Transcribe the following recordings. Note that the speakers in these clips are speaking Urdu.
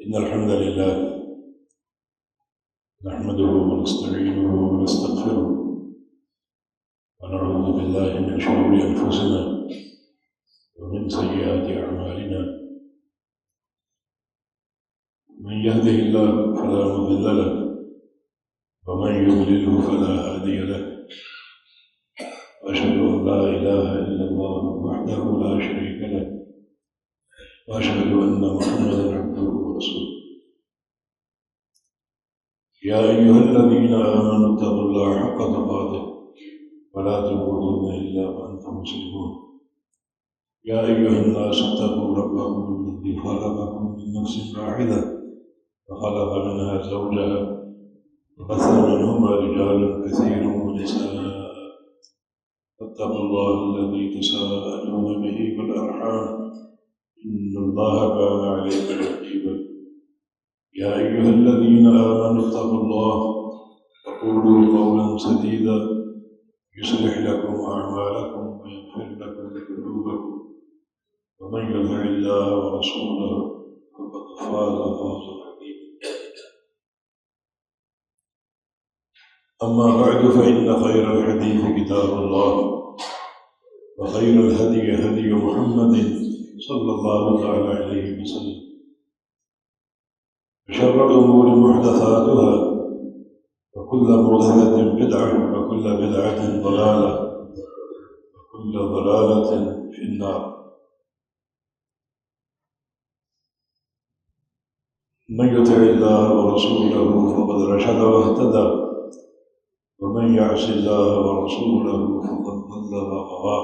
إن الحمد لله نحمده ونستعينه ونستغفره ونعوذ بالله من شرور أنفسنا ومن سيئات أعمالنا. من يهده الله فلا مضل له ومن يضلله فلا هادي له. وأشهد أن لا إله إلا الله وحده لا شريك له وأشهد أن محمدا عبده ورسوله. يا أيها الذين آمنوا اتقوا الله حق تقاته ولا تموتن إلا وأنتم مسلمون. يا أيها الناس اتقوا ربكم الذي خلقكم من نفس واحدة وخلق منها زوجها وبث منهما رجالا كثيرا ونساء. فاتقوا الله الذي تساءلون به والأرحام إن الله كان عليكم رقيبا. يا أيها الذين آمنوا اتقوا الله وقولوا قولا سديدا يصلح لكم أعمالكم ويغفر لكم ذنوبكم ومن يطع الله ورسوله فقد فاز فوزا عظيما. أما بعد فإن خير الحديث كتاب الله وخير الهدي هدي محمد صلى الله تعالى عليه وسلم وشر الأمور محدثاتها وكل محدثة بدعة وكل بدعة ضلالة وكل ضلالة في النار. من يطع الله ورسوله فقد رشد واهتدى ومن يعص الله ورسوله فقد ضل وغوى.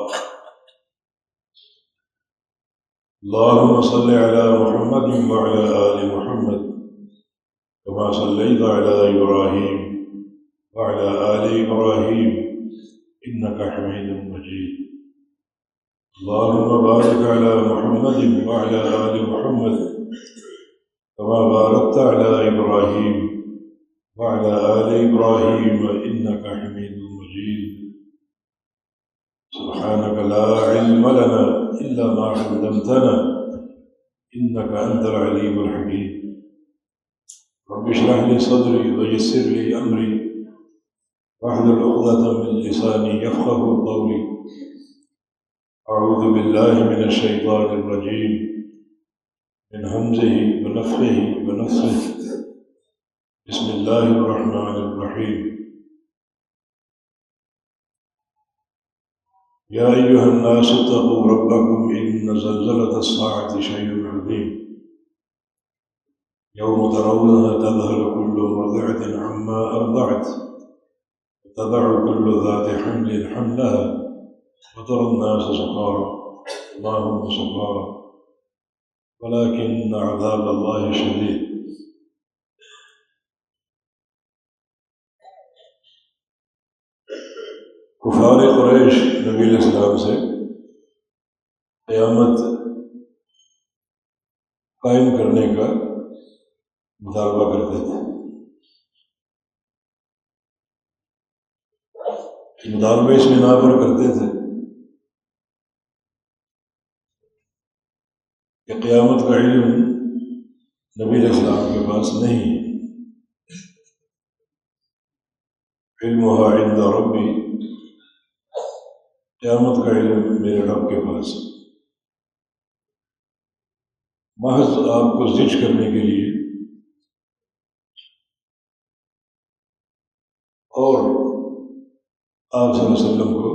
اللهم صل على محمد وعلى آل محمد كما صليت على إبراهيم وعلى آل إبراهيم إنك حميد مجيد. اللهم بارك على محمد وعلى آل محمد كما باركت على إبراهيم وعلى آل إبراهيم إنك حميد مجيد. سبحانك لا علم لنا إلا ما علمتنا إنك أنت العليم الحكيم. رب اشرح لي صدري ويسر لي أمري واحلل عقدة من لساني يفقهوا قولي. أعوذ بالله من الشيطان الرجيم من همزه ونفخه ونفثه. بسم الله الرحمن الرحيم. يا أيها الناس اتقوا ربكم إن زلزلة الساعة شيء عظيم. يوم ترونها تذهل كل مرضعة عما أرضعت وتضع كل ذات حمل حملها وترى الناس سكارى وما هم سكارى ولكن عذاب الله شديد. کفار قریش نبی علیہ السلام سے قیامت قائم کرنے کا مطالبہ کرتے تھے. مطالبہ اس بنا پر کرتے تھے کہ قیامت کا علم نبی علیہ السلام کے پاس نہیں ہے. علمها عند ربی، قیامت کا علم میرے رب کے پاس ہے. محض آپ کو زج کرنے کے لیے اور آپ صلی اللہ علیہ وسلم کو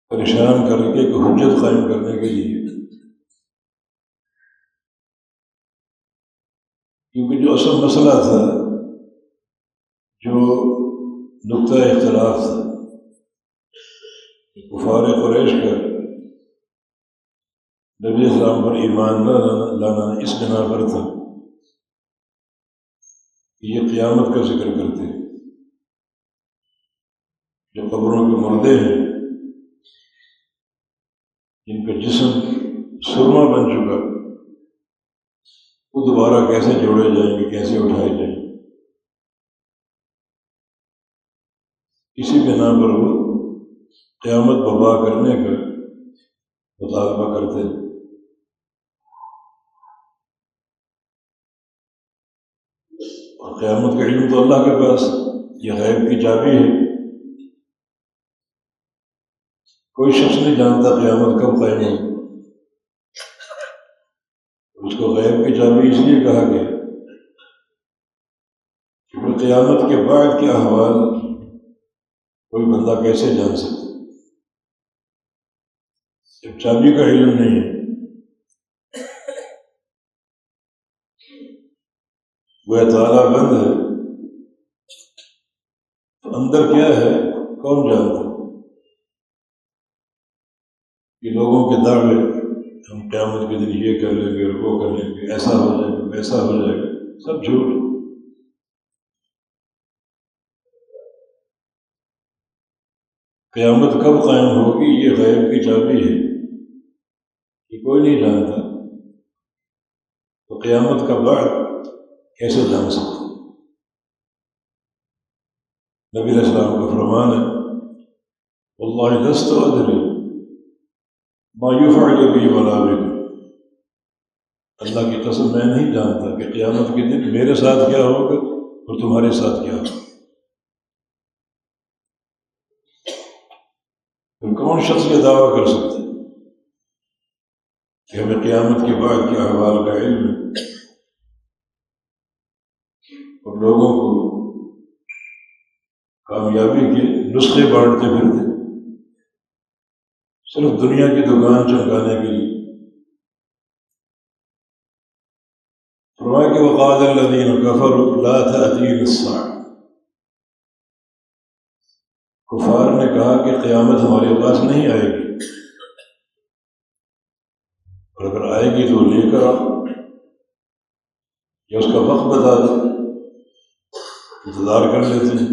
پریشان کر کے ایک حجت قائم کرنے کے لیے. کیونکہ جو اصل مسئلہ تھا، جو نقطہ اختلاف تھا، کفار قریش کا نبی اسلام پر ایمان نہ لانا اس بنا پر تھا کہ یہ قیامت کا ذکر کرتے ہیں. جو قبروں کے مردے ہیں، جن کا جسم سرما بن چکا، وہ دوبارہ کیسے جوڑے جائیں گے، کیسے اٹھائے جائیں گے. اسی بنا پر وہ قیامت برپا کرنے کا مطالبہ کرتے ہیں. اور قیامت کا علم تو اللہ کے پاس، یہ غیب کی چابی ہے۔ کوئی شخص نہیں جانتا قیامت کب قائم ہو، اس کو غیب کی چابی اس لیے کہا گیا کہ قیامت کے بعد کے احوال کوئی بندہ کیسے جان سکتا جب چابی کا علم نہیں ہے۔ وہ تالا بند ہے تو اندر کیا ہے کون جانتا؟ کہ لوگوں کے دعوے، ہم قیامت کے دن یہ کر لیں گے اور وہ کر لیں گے، ایسا ہو جائے گا ویسا ہو جائے گا، سب جھوٹ۔ قیامت کب قائم ہوگی یہ غیب کی چابی ہے، یہ کوئی نہیں جانتا، تو قیامت کا بعد کیسے جان سکتا؟ نبی علیہ السلام کا فرمان ہے واللہ لست ادری ما یفعل بی ولا بکم، اللہ کی قسم میں نہیں جانتا کہ قیامت کے دن میرے ساتھ کیا ہوگا اور تمہارے ساتھ کیا ہوگا۔ پھر کون شخص یہ دعویٰ کر سکتا ہے کہ ہمیں قیامت کے بعد کے احوال کا علم ہے، اور لوگوں کو کامیابی کے نسخے بانٹتے پھرتے صرف دنیا کی دکان چمکانے کے لیے۔ فرمایا کہ وقال الذین کفروا لا تأتینا الساعة، کفار نے کہا کہ قیامت ہمارے پاس نہیں آئے گی، اور اگر آئے گی تو لے کر آؤ یا اس کا وقت بتا دو، انتظار کر لیتے ہیں۔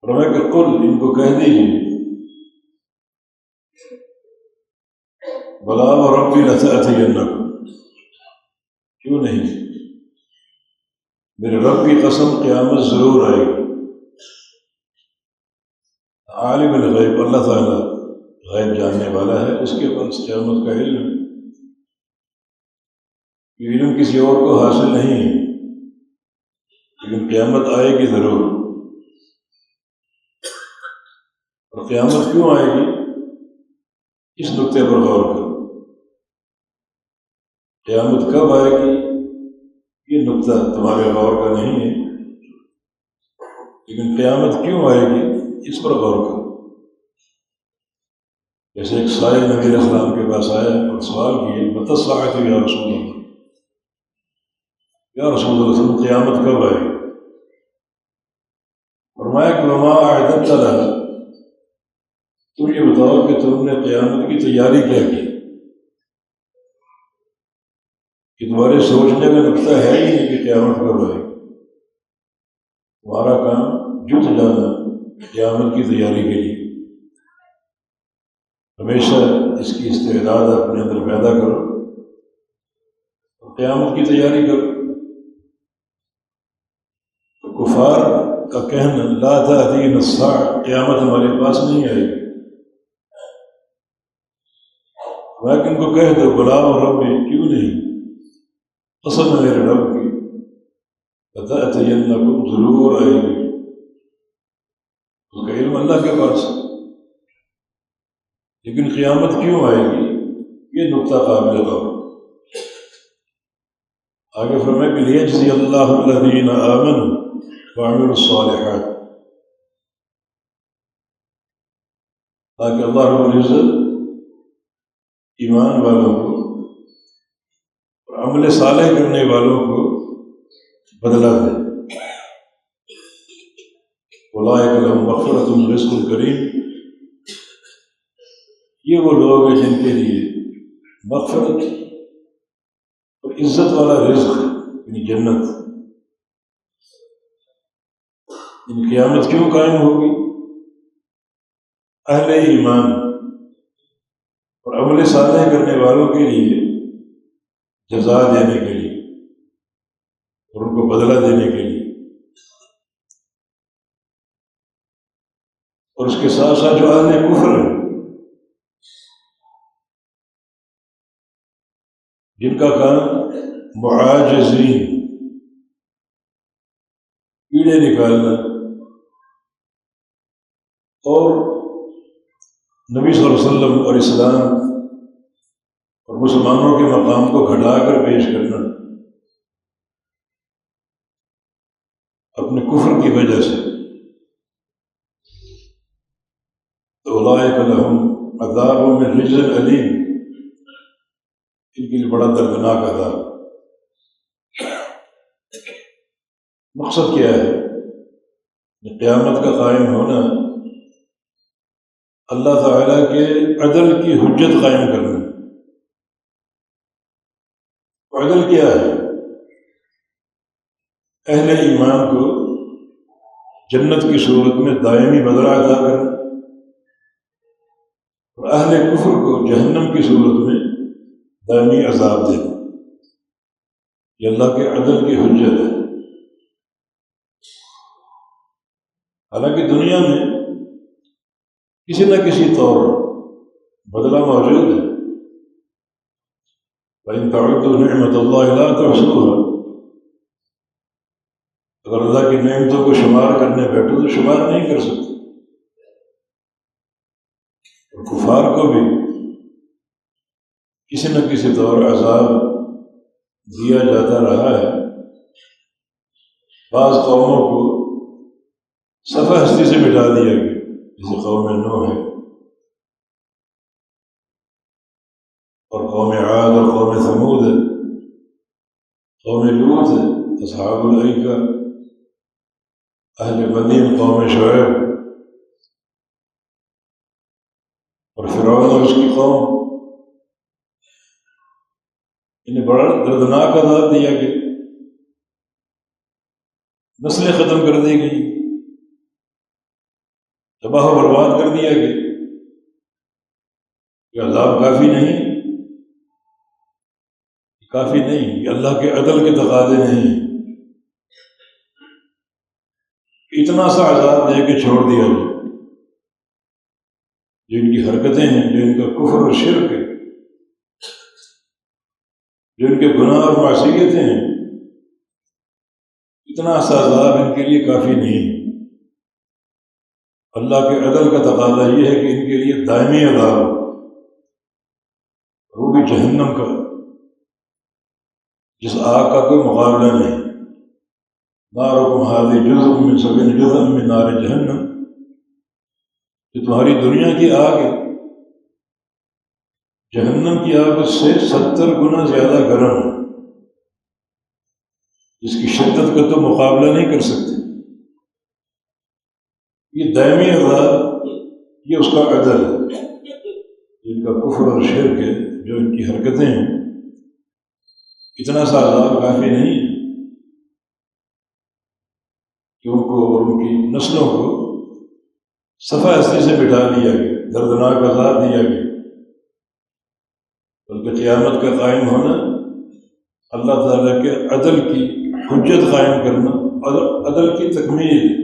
فرمایا کہ قل، ان کو کہہ دیجیے بلا وربی لتأتینکم، کیوں نہیں، میرے رب کی قسم قیامت ضرور آئے گی۔ عالم الغیب، اللہ تعالیٰ غیب جاننے والا ہے، اس کے پاس قیامت کا علم ہے، یہ علم کسی اور کو حاصل نہیں ہے، لیکن قیامت آئے گی ضرور۔ اور قیامت کیوں آئے گی اس نقطے پر غور کرو، قیامت کب آئے گی یہ نقطہ تمہارے غور کا نہیں ہے، لیکن قیامت کیوں آئے گی اس پر غور کرو۔ جیسے ایک سائل نبی علیہ السلام کے پاس آیا اور سوال کیے متی الساعۃ یا رسول اللہ، یا رسول اللہ صلی اللہ علیہ وسلم قیامت کب آئے گی؟ فرمایا کہ وما اعددت لها، تم یہ بتاؤ کہ تم نے قیامت کی تیاری کیا کی، کہ تمہارے سوچنے کا نقطہ ہے ہی نہیں کہ قیامت کب آئے گی، تمہارا کام جت جانا قیامت کی تیاری کے لیے۔ ہمیشہ اس کی استعداد اپنے اندر پیدا کرو اور قیامت کی تیاری کرو۔ تو کفار کا کہنا لا تأتینا الساعة، قیامت ہمارے پاس نہیں آئے گی، لیکن کو کہہ دو بلا ربی، کیوں نہیں، قسم ہے میرے رب کی، لتأتینکم، ضرور آئے گی، اس کا علم اللہ کے پاس ہے، لیکن قیامت کیوں آئے گی یہ نقطہ قابل غور۔ آگے فرمائے کہ لیجزی اللہ الذین آمنوا وعملوا الصالحات، تاکہ اللہ رب العزت ایمان والوں کو اور عمل صالح کرنے والوں کو بدلہ دے۔ اولئک لہم مغفرۃ ورزق کریم، یہ وہ لوگ ہیں جن کے لیے مغفرت اور عزت والا رزق یعنی جنت۔ ان قیامت کیوں قائم ہوگی؟ اہل ایمان اور عمل صالح کرنے والوں کے لیے جزا دینے کے لیے اور ان کو بدلہ دینے کے لیے، اور اس کے ساتھ ساتھ جو اہل کفر ہیں جن کا کام معاجزین، کیڑے نکالنا، اور نبی صلی اللہ علیہ وسلم اور اسلام اور مسلمانوں کے مقام کو گھٹا کر پیش کرنا اپنے کفر کی وجہ سے، تو اولئک لہم عذاب من رجز علیم، ان کے لیے بڑا دردناک عذاب۔ مقصد کیا ہے؟ قیامت کا قائم ہونا اللہ تعالیٰ کے عدل کی حجت قائم کرنا۔ عدل کیا ہے؟ اہل ایمان کو جنت کی صورت میں دائمی بدلہ عطا کرنا، اور اہل کفر کو جہنم کی صورت میں دائمی عذاب دینا۔ یہ اللہ کے عدل کی حجت ہے۔ حالانکہ دنیا میں کسی نہ کسی طور بدلہ موجود ہے۔ وَإِن تَعُدُّوا نِعْمَةَ اللَّهِ لَا تُحْصُوهَا، اگر اللہ کی نعمتوں کو شمار کرنے بیٹھو تو شمار نہیں کر سکتے۔ اور کفار کو بھی کسی نہ کسی طور عذاب دیا جاتا رہا ہے۔ بعض قوموں کو صفحہ ہستی سے مٹا دیا گیا، جیسے قوم نوح ہے، اور قوم عاد اور قوم ثمود ہے، قوم لوط ہے، اصحاب الایکہ، اہل مدین، قوم شعیب، اور فرعون اور اس کی قوم۔ انہیں بڑا دردناک عذاب دیا گیا، نسلیں ختم کر دی گئی، تباہ و برباد کر دیا گیا۔ یہ عذاب کافی نہیں، کافی نہیں، یہ اللہ کے عدل کے تقاضے نہیں۔ اتنا سا عذاب دے کے چھوڑ دیا جائے، جو ان کی حرکتیں ہیں، جو ان کا کفر و شرک ہے، جو ان کے گناہ اور معصیتیں ہیں، اتنا سا عذاب ان کے لیے کافی نہیں۔ اللہ کے عدل کا تقاضا یہ ہے کہ ان کے لیے دائمی عذاب ہو، وہ بھی جہنم کا، جس آگ کا کوئی مقابلہ نہیں۔ نارکم ھذہ جزء من 70 جزءا من نار جہنم، جو تمہاری دنیا کی آگ ہے، جہنم کی آگ سے 70 گنا زیادہ گرم ہے، جس کی شدت کا تو مقابلہ نہیں کر سکتے۔ یہ دائمی عذاب، یہ اس کا عدل ہے۔ جن کا کفر اور شرک ہے، جو ان کی حرکتیں ہیں، اتنا سا عذاب کافی نہیں کہ ان کو اور ان کی نسلوں کو صفحہ ہستی سے بٹھا دیا گیا، دردناک عذاب دیا گیا۔ بلکہ قیامت کا قائم ہونا اللہ تعالیٰ کے عدل کی حجت قائم کرنا، عدل کی تکمیل۔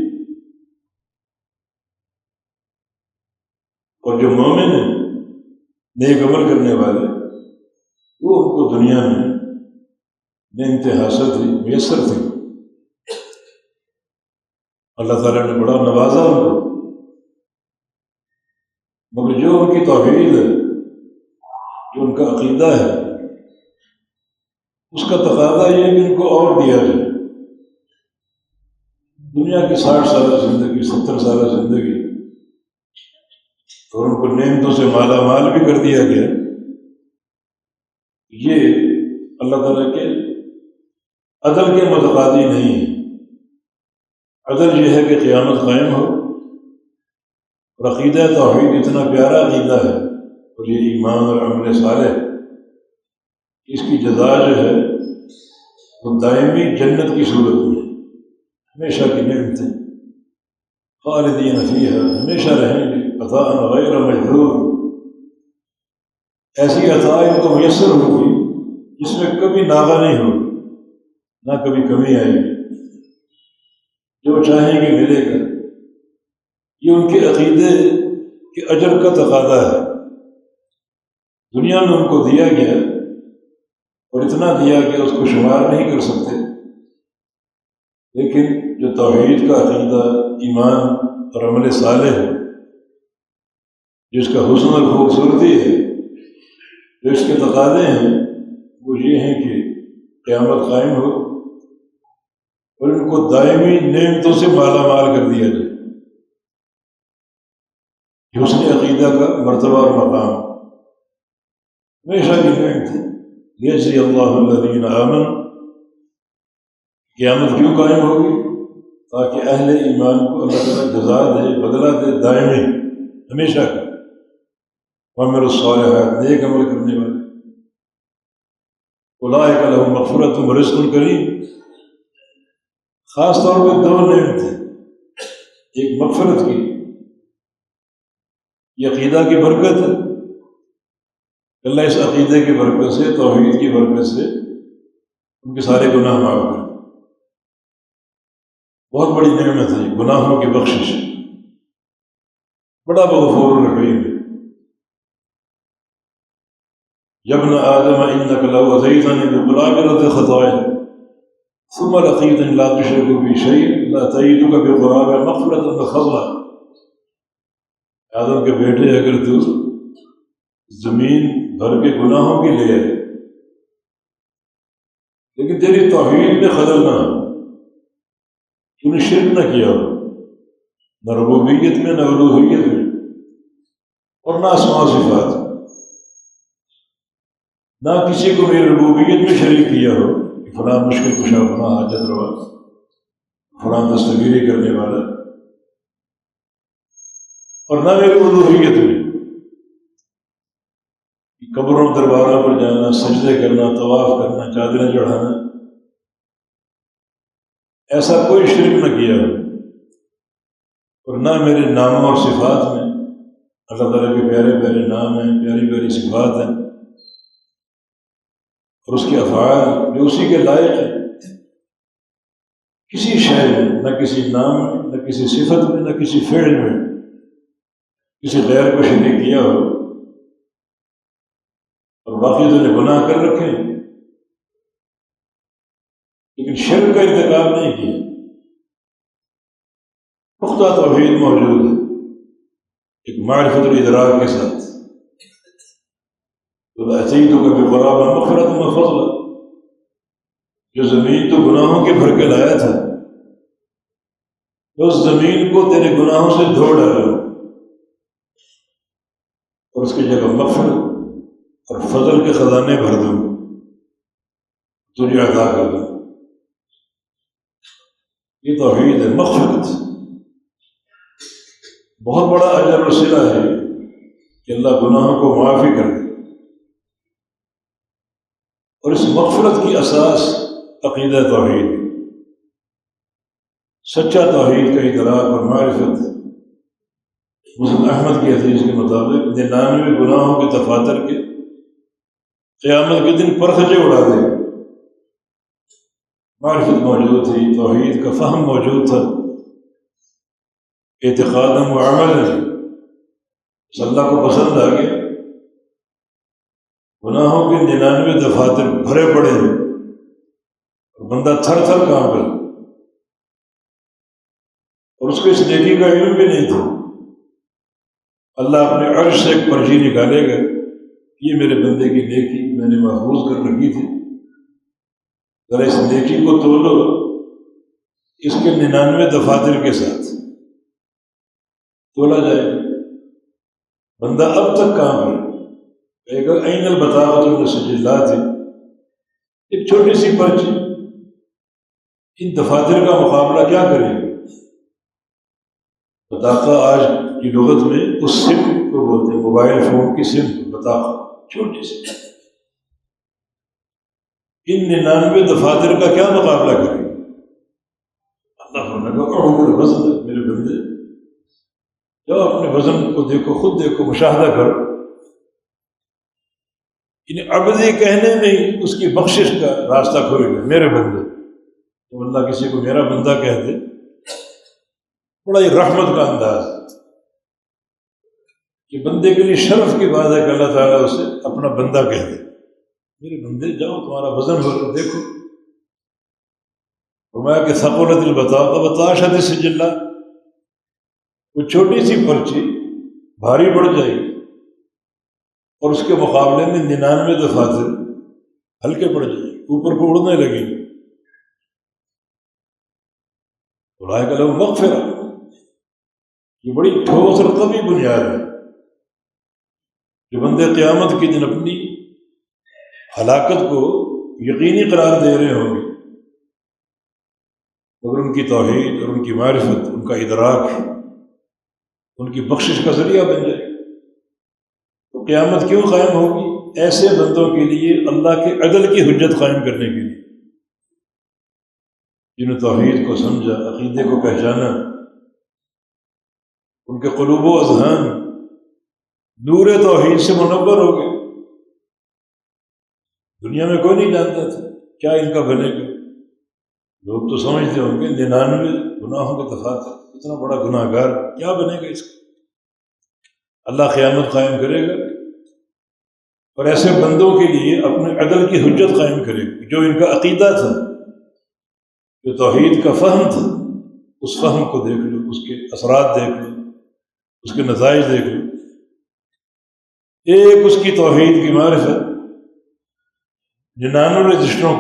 اور جو مومن ہیں، نیک عمل کرنے والے، وہ ان کو دنیا میں نعمتیں حاصل تھی، میسر تھی، اللہ تعالیٰ نے بڑا نوازا ان کو۔ مگر جو ان کی توحید ہے، جو ان کا عقیدہ ہے، اس کا تقاضا یہ ہے کہ ان کو اور دیا جائے۔ دنیا کی 60 سالہ زندگی، 70 سالہ زندگی، اور ان کو نعمتوں سے مالا مال بھی کر دیا گیا۔ یہ اللہ تعالیٰ کے عدل کے متقاضی نہیں ہے۔ عدل یہ ہے کہ قیامت قائم ہو، اور عقیدہ توحید اتنا پیارا عقیدہ ہے، اور یہ ایمان اور عمل صالح، اس کی جزا جو ہے وہ دائمی جنت کی صورت میں ہمیشہ کی نعمتیں، خالدین فیہا، ہمیشہ رہیں گے، عطاء غیر مجذور، ایسی عطا ان کو میسر ہوگی جس میں کبھی ناغہ نہیں ہوگی، نہ کبھی کمی آئے گی، جو چاہیں گے ملے گا۔ یہ ان کے عقیدے کے اجر کا تقاضا ہے۔ دنیا میں ان کو دیا گیا، اور اتنا دیا کہ اس کو شمار نہیں کر سکتے، لیکن جو توحید کا عقیدہ، ایمان اور عمل صالح ہے، جس کا حسن اور خوبصورتی ہے، جو اس کے تقاضے ہیں، وہ یہ ہیں کہ قیامت قائم ہو اور ان کو دائمی نعمتوں سے مالا مال کر دیا جائے۔ حسن عقیدہ کا مرتبہ اور مقام ہمیشہ کی نعمت ہے۔ یجزی اللہ الذین آمنوا، قیامت کیوں قائم ہوگی؟ تاکہ اہل ایمان کو اللہ تعالیٰ جزا دے، بدلہ دے دائمی، ہمیشہ کا، وعملوا الصالحات، نیک عمل کرنے والے، اولئک لہم مغفرۃ ورزق کریم۔ خاص طور پہ دو نعمتیں، ایک مغفرت کی، یہ عقیدہ کی برکت ہے، اللہ اس عقیدے کی برکت سے، توحید کی برکت سے ان کے سارے گناہ معاف کر، بہت بڑی نعمت ہے یہ، گناہوں کی بخشش، بڑا غفور رحیم ہے۔ یا ابن آدم انک لو اتیتنی بقرابۃ خطایا ثم لقیتنی لا تشرک بی شیئا لاتیتک بقرابہ مغفرۃ وفضلا۔ آدم کے بیٹے، اگر تو زمین بھر کے گناہوں کی لے آئے لیکن تیری توحید میں خلل نہ ہو، تو نے شرک نہ کیا ہو، نہ ربوبیت میں، نہ الوہیت میں، اور نہ اسماء و صفات، نہ کسی کو میری ربوبیت میں شریک کیا ہو کہ فلاں مشکل کشا، فلاں حاجت روا، فلاں دستگیری کرنے والا، اور نہ میری الوہیت میں قبروں درباروں پر جانا، سجدے کرنا، طواف کرنا، چادریں چڑھانا، ایسا کوئی شرک نہ کیا ہو، اور نہ میرے ناموں اور صفات میں، اللہ تعالیٰ کے پیارے پیارے نام ہیں، پیاری پیاری صفات ہیں، اور اس کے افعال جو اسی کے لائق ہیں، کسی شے میں، نہ کسی نام میں، نہ کسی صفت میں، نہ کسی فعل میں کسی غیر کو شریک کیا ہو، اور باقی تو نے گناہ کر رکھے ہیں لیکن شرک کا ارتکاب نہیں کیا، پختہ توحید موجود ہے، ایک معرفت الادراک کے ساتھ، وَأَتَيْتُكَ بِقُرَابٍ مَغْفِرَةٍ وَفَضْلًا، جو زمین تو گناہوں کے بھر کے لایا تھا، اس زمین کو تیرے گناہوں سے دھو ڈالا اور اس کی جگہ مغفرت اور فضل کے خزانے بھر دوں، تجھے عطا کر دوں۔ یہ توحید ہے، مغفرت، بہت بڑا اجر اور صلہ ہے کہ اللہ گناہوں کو معافی کر دے، اور اس مغفرت کی اساس عقیدہ توحید، سچا توحید کا ادراک اور معرفت۔ مسلم احمد کی حدیث کے مطابق 99 گناہوں کے دفاتر کے قیامت کے دن پرخچے اڑا دے گا۔ معرفت موجود تھی، توحید کا فہم موجود تھا، اعتقاد و عمل اللہ کو پسند آ گیا، گناہوں کے 99 دفاتر بھرے پڑے ہیں، بندہ تھر تھر کام کرے، اور اس کو اس نیکی کا علم بھی نہیں تھا۔ اللہ اپنے عرش سے ایک پرچی نکالے گا، یہ میرے بندے کی نیکی میں نے محفوظ کر رکھی تھی، ذرا اس نیکی کو تولو اس کے 99 دفاتر کے ساتھ، تولا جائے گا۔ بندہ اب تک کام کرے، اگر این البطاقۃ من السجلات ہے، ایک چھوٹی سی پرچی ان دفاتر کا مقابلہ کیا کرے گا؟ بطاقہ آج کی لغت میں اس سم کو بولتے ہیں، موبائل فون کی سم، بطاقہ چھوٹی سی، ان 99 دفاتر کا کیا مقابلہ کرے گا؟ اللہ فرمائے گا اعمل وزن، میرے بندے جب اپنے وزن کو دیکھو، خود دیکھو، مشاہدہ کرو، ان عبدی کہنے میں ہی اس کی بخشش کا راستہ کھلے گا، میرے بندے۔ تو اللہ کسی کو میرا بندہ کہہ دے، بڑا ہی رحمت کا انداز کہ بندے کے لیے شرف کی بات ہے کہ اللہ تعالیٰ اسے اپنا بندہ کہہ دے۔ میرے بندے جاؤ تمہارا وزن ہو دیکھو، فرمایا کہ ثقلت البطاشۃ سجلہ، وہ چھوٹی سی پرچی بھاری پڑ جائے گی اور اس کے مقابلے میں 99 دفاتر ہلکے پڑ جائیں گے، اوپر کو اڑنے لگیں گے۔ اولئک لہم مغفرہ، یہ بڑی ٹھوس اور قوی بنیاد ہے جو بندے قیامت کے دن اپنی ہلاکت کو یقینی قرار دے رہے ہوں گے، مگر ان کی توحید اور ان کی معرفت، ان کا ادراک ان کی بخشش کا ذریعہ بن جائے گا۔ تو قیامت کیوں قائم ہوگی؟ ایسے بندوں کے لیے اللہ کے عدل کی حجت قائم کرنے کے لیے، جنہوں توحید کو سمجھا، عقیدے کو پہچانا، ان کے قلوب و اذہان نور توحید سے منور ہو گئے۔ دنیا میں کوئی نہیں جانتا تھا کیا ان کا بنے گا، لوگ تو سمجھتے ہوں گے 99 گناہوں کے دفاتر، اتنا بڑا گناہ گار کیا بنے گا اس کا؟ اللہ قیامت قائم کرے گا اور ایسے بندوں کے لیے اپنے عدل کی حجت قائم کرے گا۔ جو ان کا عقیدہ تھا، جو توحید کا فہم تھا، اس فہم کو دیکھ لو، اس کے اثرات دیکھ لو، اس کے نتائج دیکھ لو۔ ایک اس کی توحید کی معرفت 99 رجسٹروں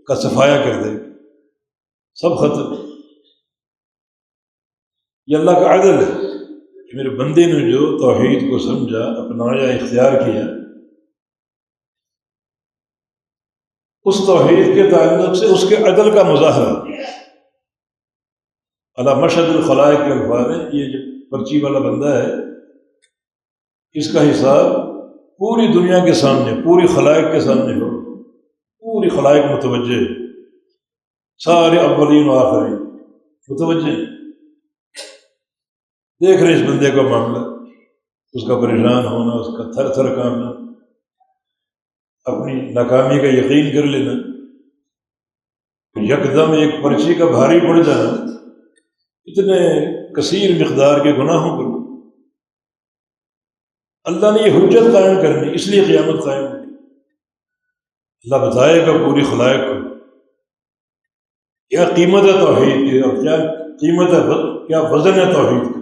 کا صفایا کر دے گا، سب ختم۔ یہ اللہ کا عدل ہے کہ میرے بندے نے جو توحید کو سمجھا، اپنایا، اختیار کیا، اس توحید کے تعلق سے اس کے عدل کا مظاہرہ علی مشہد الخلائق کے الفاظ ہیں۔ یہ جو پرچی والا بندہ ہے، اس کا حساب پوری دنیا کے سامنے، پوری خلائق کے سامنے ہو، پوری خلائق متوجہ، سارے اولین و آخرین متوجہ دیکھ رہے اس بندے کا معاملہ، اس کا پریشان ہونا، اس کا تھر تھر کانپنا، اپنی ناکامی کا یقین کر لینا، یکدم ایک پرچی کا بھاری پڑ جانا اتنے کثیر مقدار کے گناہوں پر۔ اللہ نے یہ حجت قائم کرنی، اس لیے قیامت قائم ہوگی۔ اللہ بتائے گا پوری خلائق کو کیا قیمت ہے توحید کی، اور کیا قیمت ہے، کیا وزن ہے توحید کا۔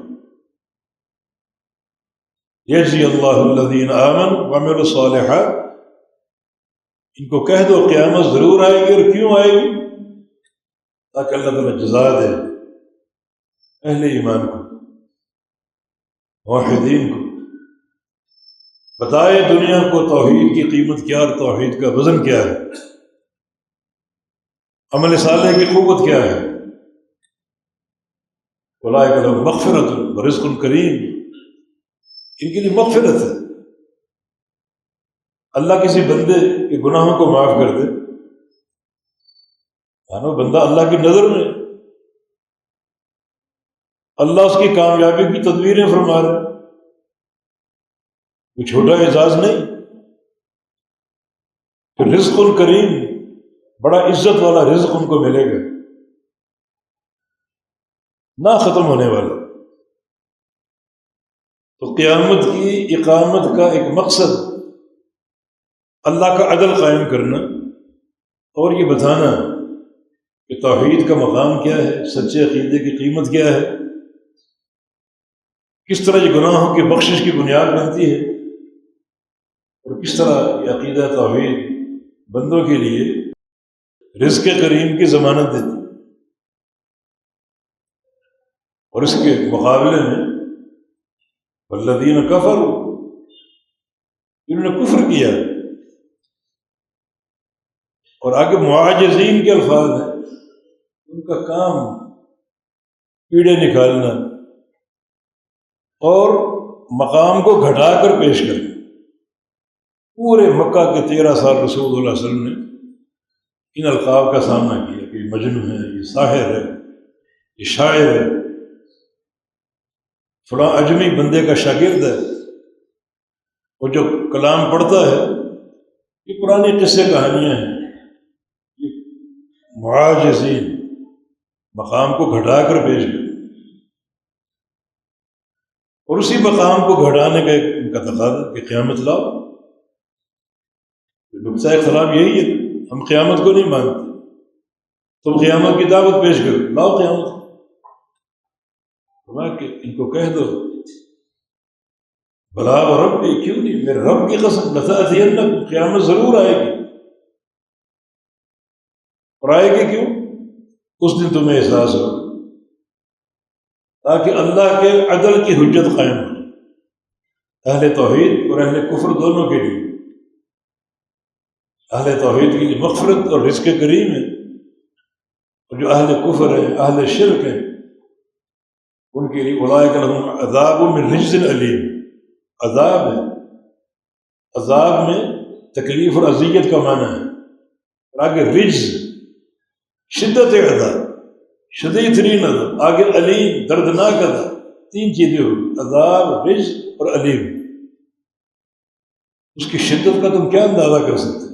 یجزی اللہ الذین آمنوا وعملوا الصالحات، ان کو کہہ دو قیامت ضرور آئے گی، اور کیوں آئے گی؟ تاکہ اللہ تعالیٰ جزا دے اہل ایمان کو، موحدین کو، بتائے دنیا کو توحید کی قیمت کیا اور توحید کا وزن کیا ہے، عمل صالح کی قوت کیا ہے۔ اولئک لہم مغفرۃ ورزق کریم، ان کے لیے مغفرت ہے، اللہ کسی بندے کے گناہوں کو معاف کر دے، وہ بندہ اللہ کی نظر میں، اللہ اس کی کامیابی کی تدبیریں فرما رہے، کوئی چھوٹا اعزاز نہیں۔ پھر رزق کریم، بڑا عزت والا رزق ان کو ملے گا، نہ ختم ہونے والا۔ تو قیامت کی اقامت کا ایک مقصد اللہ کا عدل قائم کرنا، اور یہ بتانا کہ توحید کا مقام کیا ہے، سچے عقیدے کی قیمت کیا ہے، کس طرح یہ گناہوں کی بخشش کی بنیاد بنتی ہے، اور کس طرح یہ عقیدہ توحید بندوں کے لیے رزق کریم کی ضمانت دیتی ہے۔ اور اس کے مقابلے میں والذین کفروا، انہوں نے کفر کیا، اور آگے معاجزین کے الفاظ ہیں، ان کا کام کیڑے نکالنا اور مقام کو گھٹا کر پیش کرنا۔ پورے مکہ کے 13 سال رسول اللہ علیہ وسلم نے ان القاب کا سامنا کیا کہ یہ مجنون ہے، یہ ساحر ہے، یہ شاعر ہے، فلاں اجمی بندے کا شاگرد ہے، اور جو کلام پڑھتا ہے یہ پرانی قصے کہانیاں ہیں۔ یہ معاجزین، مقام کو گھٹا کر پیش کرنا، اور اسی مقام کو گھٹانے کا ایک ان کا تقاضا کہ قیامت لاؤ۔ نقطۂ اختلاف یہی ہے، ہم قیامت کو نہیں مانتے، تم قیامت کی دعوت پیش کرو، لاؤ قیامت کہ ان کو کہہ دو بلا و ربی، کیوں نہیں، میرے رب کی قسم لتأتینکم، قیامت ضرور آئے گی، اور آئے گی کیوں؟ اس دن تمہیں احساس ہو تاکہ اللہ کے عدل کی حجت قائم ہو اہل توحید اور اہل کفر دونوں کے لیے۔ اہل توحید کے لیے مغفرت اور رزق کریم ہے، اور جو اہل کفر ہیں، اہل شرک ہیں، ان کے لیے اولئک لہم عذاب من رجز علیم، عذاب ہے، عذاب میں تکلیف اور اذیت کا معنی ہے، اور آگے رجز شدت عذاب، شدید ترین عذاب، آگے علیم دردناک عذاب، تین چیزیں ہوگی، عذاب، رجز اور علیم۔ اس کی شدت کا تم کیا اندازہ کر سکتے؟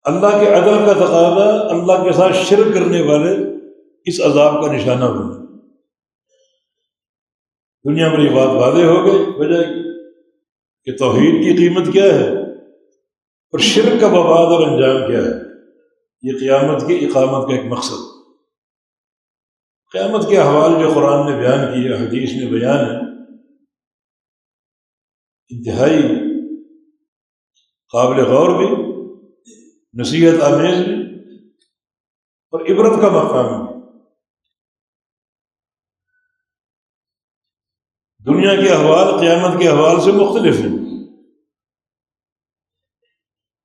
اللہ کے عدل کا تقاضا اللہ کے ساتھ شرک کرنے والے اس عذاب کا نشانہ بنے۔ دنیا میں یہ بات واضح ہو گئی وجہ کہ توحید کی قیمت کیا ہے اور شرک کا مباد اور انجام کیا ہے۔ یہ قیامت کی اقامت کا ایک مقصد، قیامت کے احوال جو قرآن نے بیان کیا، حدیث میں بیان ہے، انتہائی قابل غور بھی، نصیحت آمیز بھی، اور عبرت کا مقام بھی۔ دنیا کے احوال قیامت کے احوال سے مختلف ہیں،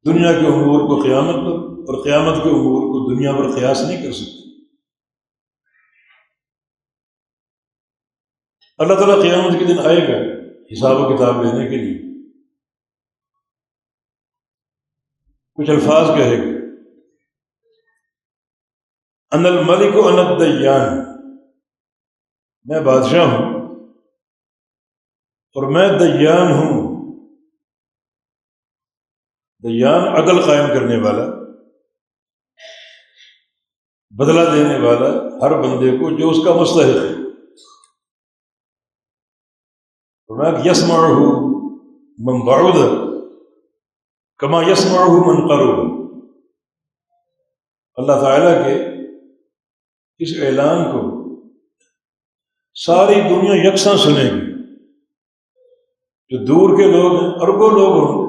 دنیا کے امور کو قیامت پر اور قیامت کے امور کو دنیا پر قیاس نہیں کر سکتے۔ اللہ تعالیٰ قیامت کے دن آئے گا حساب و کتاب لینے کے لیے، کچھ الفاظ کہے گا، انا الملک انا الدیان، میں بادشاہ ہوں اور میں دیان ہوں۔ دیان عدل قائم کرنے والا، بدلہ دینے والا ہر بندے کو جو اس کا مستحق ہے۔ میں یسمعہ من بعد کما یسمعہ من قرب، اللہ تعالیٰ کے اس اعلان کو ساری دنیا یکساں سنے گی، جو دور کے لوگ ہیں، اربوں لوگ ہوں،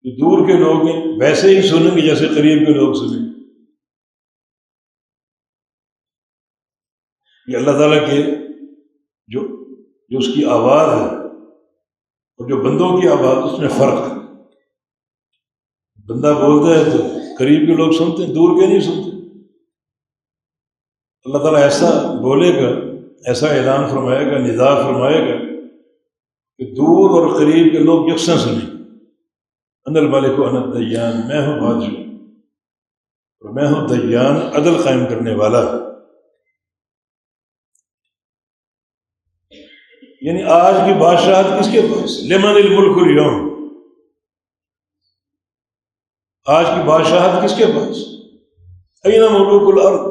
جو دور کے لوگ ہیں ویسے ہی سنیں گے جیسے قریب کے لوگ سنیں گے۔ یہ اللہ تعالیٰ کے جو اس کی آواز ہے اور جو بندوں کی آواز، اس میں فرق ہے۔ بندہ بولتا ہے تو قریب کے لوگ سنتے ہیں، دور کے نہیں سنتے۔ اللہ تعالیٰ ایسا بولے گا، ایسا اعلان فرمائے گا، ندا فرمائے گا کہ دور اور قریب کے لوگ یکساں سنیں۔ انا الملک انا الدیان، میں ہوں بادشاہ اور میں ہوں دیان، عدل قائم کرنے والا۔ یعنی آج کی بادشاہت کس کے پاس؟ لمن الملک اليوم، آج کی بادشاہت کس کے پاس؟ این ملوک الارض،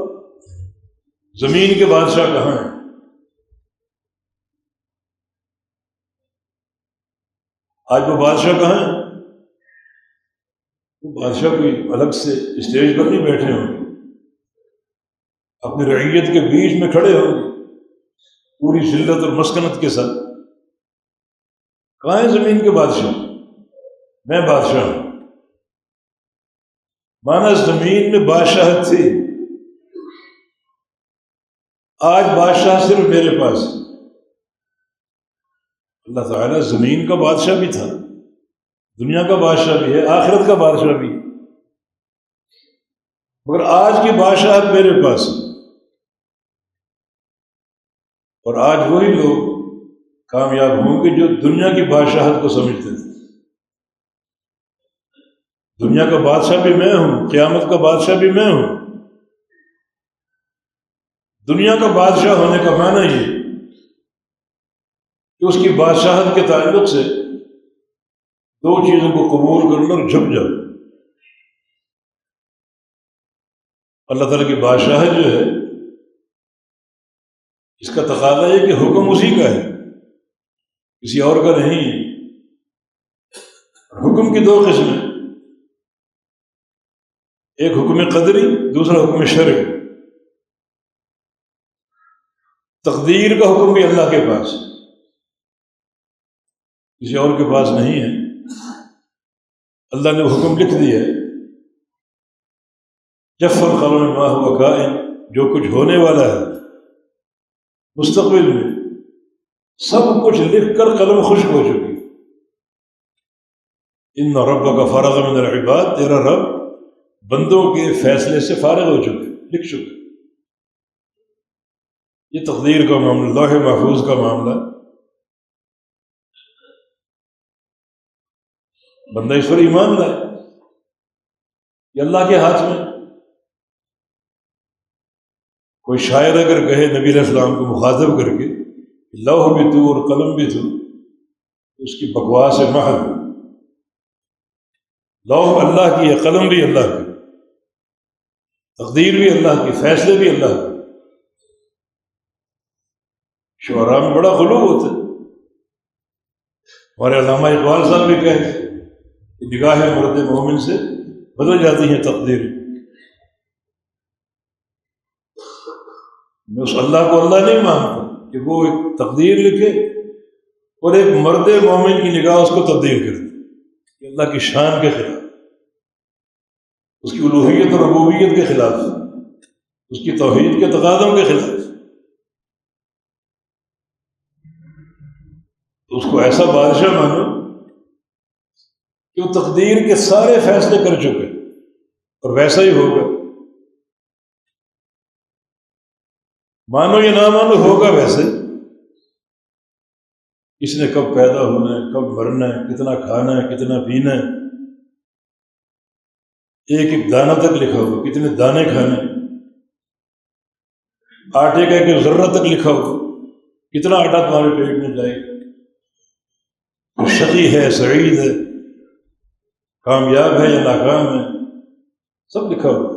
زمین کے بادشاہ کہاں ہیں؟ آج وہ بادشاہ کہاں ہیں؟ وہ بادشاہ کوئی الگ سے اسٹیج پر نہیں بیٹھے ہوں گے، اپنی رعیت کے بیچ میں کھڑے ہوں گے پوری ذلت اور مسکنت کے ساتھ۔ کہاں ہے زمین کے بادشاہ؟ میں بادشاہ ہوں۔ مانا زمین میں بادشاہت تھی، آج بادشاہ صرف میرے پاس۔ اللہ تعالیٰ زمین کا بادشاہ بھی تھا، دنیا کا بادشاہ بھی ہے، آخرت کا بادشاہ بھی ہے، مگر آج کی بادشاہت میرے پاس ہے۔ اور آج وہی لوگ کامیاب ہوں گے جو دنیا کی بادشاہت کو سمجھتے تھے۔ دنیا کا بادشاہ بھی میں ہوں، قیامت کا بادشاہ بھی میں ہوں۔ دنیا کا بادشاہ ہونے کا معنی یہ کہ اس کی بادشاہت کے تعلق سے دو چیزوں کو قبول کر لو اور جھک جاؤ۔ اللہ تعالیٰ کی بادشاہت جو ہے اس کا تقاضا ہے کہ حکم اسی کا ہے، کسی اور کا نہیں ہے۔ حکم کی دو قسمیں، ایک حکم قدری، دوسرا حکم شرعی۔ تقدیر کا حکم بھی اللہ کے پاس ہے، کسی اور کے پاس نہیں ہے۔ اللہ نے حکم لکھ دیا ہے، جف القلم ما هو کائن، جو کچھ ہونے والا ہے مستقبل میں سب کچھ لکھ کر قلم خشک ہو چکی۔ ان ربک فرغ من العباد، تیرا رب بندوں کے فیصلے سے فارغ ہو چکے، لکھ چکے۔ یہ تقدیر کا معاملہ، لوح محفوظ کا معاملہ، بندہ اس پر ایمان لائے، یہ اللہ کے ہاتھ میں۔ کوئی شاعر اگر کہے نبی علیہ السلام کو مخاطب کر کے لوح بھی تو اور قلم بھی تو، اس کی بکواس محض۔ لوح اللہ کی ہے، قلم بھی اللہ کی، تقدیر بھی اللہ کی، فیصلے بھی اللہ کے۔ شعراء میں بڑا غلو ہوتا ہے۔ ہمارے علامہ اقبال صاحب بھی کہتے ہیں کہ نگاہ مرد مومن سے بدل جاتی ہیں تقدیر۔ میں اس اللہ کو اللہ نہیں مانتا کہ وہ ایک تقدیر لکھے اور ایک مرد مومن کی نگاہ اس کو تبدیل کر دے، یہ اللہ کی شان کے خلاف، اس کی الوہیت اور ربوبیت کے خلاف، اس کی توحید کے تقاضوں کے خلاف۔ تو اس کو ایسا بادشاہ مانو کہ وہ تقدیر کے سارے فیصلے کر چکے اور ویسا ہی ہوگا۔ مانو یا نہ مانو، ہوگا ویسے۔ اس نے کب پیدا ہونا ہے، کب مرنا ہے، کتنا کھانا ہے، کتنا پینا ہے، ایک ایک دانہ تک لکھا ہوا، کتنے دانے کھانے، آٹے کا ایک ذرہ تک لکھا ہوا، کتنا آٹا تمہارے پیٹ میں جائے گا، شقی ہے، سعید ہے، کامیاب ہے یا ناکام ہے، سب لکھا ہوا۔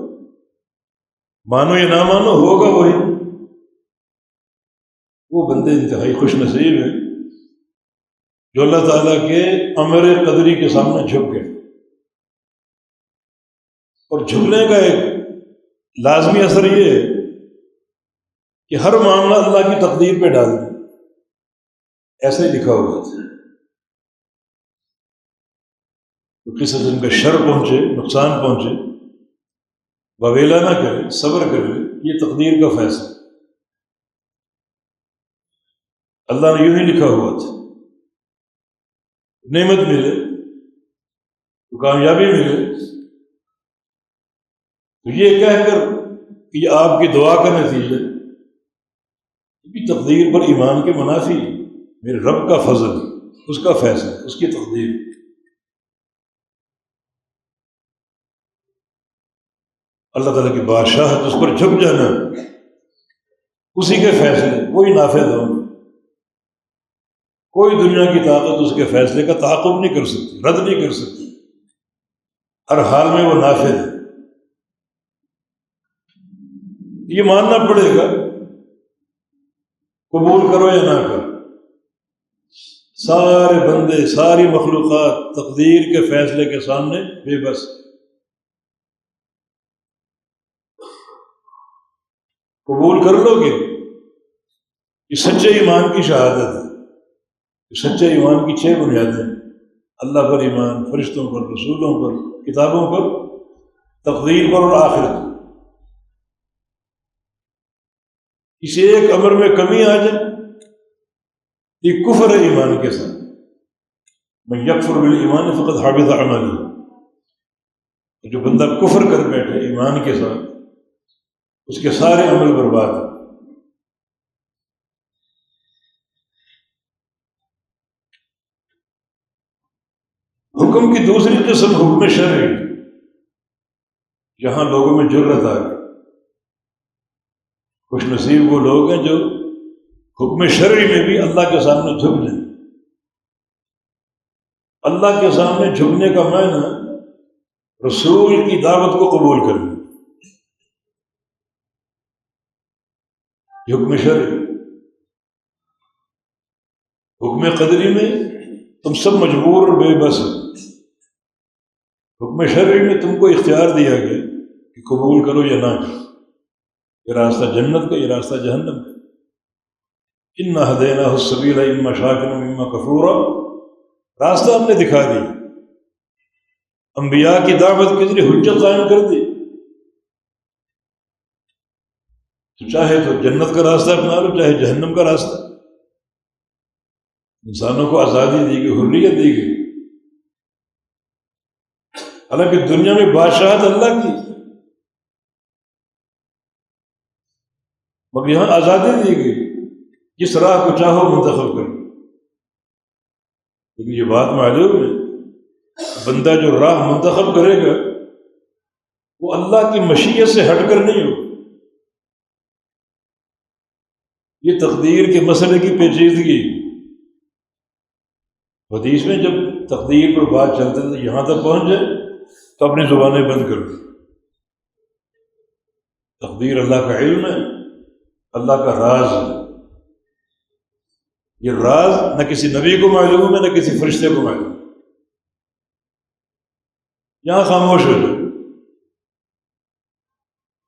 مانو یا نہ مانو، ہوگا وہی۔ وہ بندے انتہائی خوش نصیب ہیں جو اللہ تعالیٰ کے امر قدری کے سامنے جھک گئے۔ اور جھکنے کا ایک لازمی اثر یہ ہے کہ ہر معاملہ اللہ کی تقدیر پہ ڈال دیں، ایسے ہی لکھا ہوا تھا۔ تو کسی قسم کا شر پہنچے، نقصان پہنچے، وویلا نہ کرے، صبر کرے، یہ تقدیر کا فیصلہ اللہ نے یوں ہی لکھا ہوا تھا۔ نعمت ملے تو کامیابی ملے تو یہ کہہ کر کہ یہ آپ کی دعا کا نتیجہ، کیونکہ تقدیر پر ایمان کے منافی ہے، میرے رب کا فضل، اس کا فیصلہ، اس کی تقدیر۔ اللہ تعالیٰ کی بادشاہت، اس پر جھک جانا، اسی کے فیصلے، کوئی نافذ ہوں، کوئی دنیا کی طاقت اس کے فیصلے کا تعاقب نہیں کر سکتی، رد نہیں کر سکتی، ہر حال میں وہ نافذ ہے۔ یہ ماننا پڑے گا، قبول کرو یا نہ کرو۔ سارے بندے، ساری مخلوقات تقدیر کے فیصلے کے سامنے بے بس۔ قبول کر لو گے، یہ سچے ایمان کی شہادت ہے۔ سچے ایمان کی 6 بنیادیں: اللہ پر ایمان، فرشتوں پر، رسولوں پر، کتابوں پر، تقدیر پر اور آخرت پر۔ کسی ایک امر میں کمی آ جائے، یہ کفر ہے ایمان کے ساتھ۔ من یکفر بالایمان فقد حبط عملہ، جو بندہ کفر کر بیٹھے ایمان کے ساتھ، اس کے سارے عمل برباد ہیں۔ حکم کی دوسری قسم حکم شرعی، جہاں لوگوں میں جرأت آ گئی۔ خوش نصیب وہ لوگ ہیں جو حکم شرعی میں بھی اللہ کے سامنے جھک جائیں۔ اللہ کے سامنے جھکنے کا معنی رسول کی دعوت کو قبول کرنا، حکم شرعی۔ حکم قدری میں تم سب مجبور اور بے بس ہو، حکم شرعی میں تم کو اختیار دیا گیا کہ قبول کرو یا نہ کرو، یہ راستہ جنت کا، یہ راستہ جہنم کا۔ اِنَّا هَدَيْنَاهُ السَّبِيلَ إِمَّا شَاكِرًا وَإِمَّا كَفُورًا، راستہ ہم نے دکھا دیا، انبیاء کی دعوت کے ذریعے حجت قائم کر دی، تو چاہے تو جنت کا راستہ اپنا لو، چاہے جہنم کا راستہ۔ انسانوں کو آزادی دی گئی، حریت دی گئی، حالانکہ دنیا میں بادشاہت اللہ کی، مگر یہاں آزادی دی گئی، جس راہ کو چاہو منتخب کرو۔ لیکن یہ بات معلوم ہے، بندہ جو راہ منتخب کرے گا وہ اللہ کی مشیت سے ہٹ کر نہیں ہوگا۔ یہ تقدیر کے مسئلے کی پیچیدگی، حدیث میں جب تقدیر پر بات چلتے تھے یہاں تک پہنچ جائے تو اپنی زبانیں بند کر دو۔ تقدیر اللہ کا علم ہے، اللہ کا راز ہے، یہ راز نہ کسی نبی کو معلوم ہے نہ کسی فرشتے کو معلوم ہے۔ یہاں خاموش ہو جائے،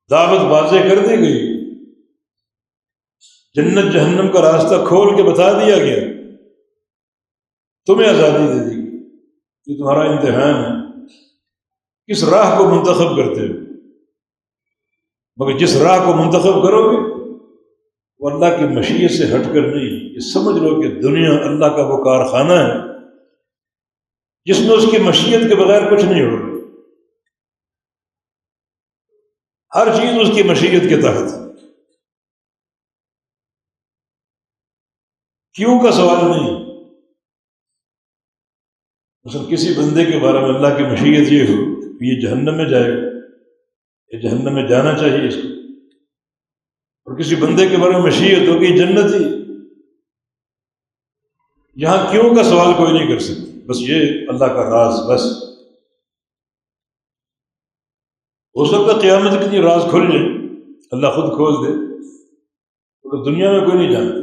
دعوت واضح کر دی گئی، جنت جہنم کا راستہ کھول کے بتا دیا گیا، تمہیں آزادی دے دی گئی، یہ تمہارا امتحان ہے، کس راہ کو منتخب کرتے ہو۔ مگر جس راہ کو منتخب کرو گے وہ اللہ کی مشیت سے ہٹ کر نہیں، یہ سمجھ لو کہ دنیا اللہ کا وہ کارخانہ ہے جس میں اس کی مشیت کے بغیر کچھ نہیں ہو رہا، ہر چیز اس کی مشیت کے تحت۔ کیوں کا سوال نہیں، مثلا کسی بندے کے بارے میں اللہ کی مشیت یہ ہو کہ یہ جہنم میں جائے گا، یہ جہنم میں جانا چاہیے اس کو، اور کسی بندے کے بارے میں مشیت ہو کہ یہ جنت ہی، یہاں کیوں کا سوال کوئی نہیں کر سکتا، بس یہ اللہ کا راز، بس ہو سکتا ہے قیامت کے لیے راز کھل جائے، اللہ خود کھول دے، تو دنیا میں کوئی نہیں جانتا۔